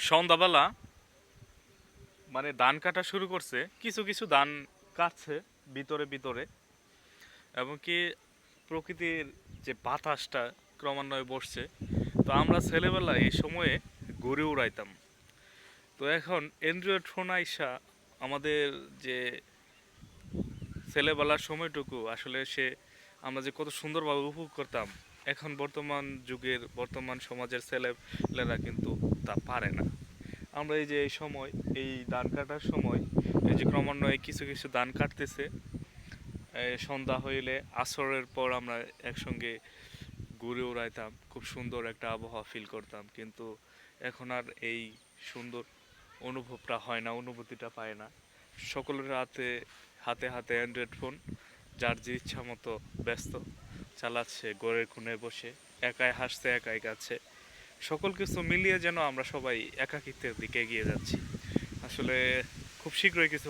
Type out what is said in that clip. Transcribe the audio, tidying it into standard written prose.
সন্ধ্যাবেলা মানে ধান কাটা শুরু করছে, কিছু কিছু ধান কাটছে ভিতরে ভিতরে, এবং কি প্রকৃতির যে বাতাসটা ক্রমান্বয়ে বসছে। তো আমরা ছেলেবেলা এই সময়ে ঘুরে উড়াইতাম। তো এখন অ্যান্ড্রয়েড ফোন আইসা আমাদের যে ছেলেবেলার সময়টুকু আসলে আমরা যে কত সুন্দরভাবে উপভোগ করতাম, এখন বর্তমান যুগের বর্তমান সমাজের ছেলেরা কিন্তু তা পারে না। আমরা এই যে এই সময়, এই ধান কাটার সময়, এই যে ক্রমান্বয়ে কিছু কিছু ধান কাটতেছে, সন্ধ্যা হইলে আসরের পর আমরা একসঙ্গে ঘুরে উড়াইতাম, খুব সুন্দর একটা আবহাওয়া ফিল করতাম। কিন্তু এখন আর এই সুন্দর অনুভবটা হয় না, অনুভূতিটা পায় না। সকলের হাতে হাতে হাতে অ্যান্ড্রয়েড ফোন, যার যে ইচ্ছা মতো ব্যস্ত চালাচ্ছে ঘরের কোণে বসে, একাই হাসছে একাই কাছে। সকল কিছু মিলিয়ে যেন আমরা সবাই একাকিত্বের দিকে এগিয়ে যাচ্ছি। আসলে খুব শীঘ্রই কিছু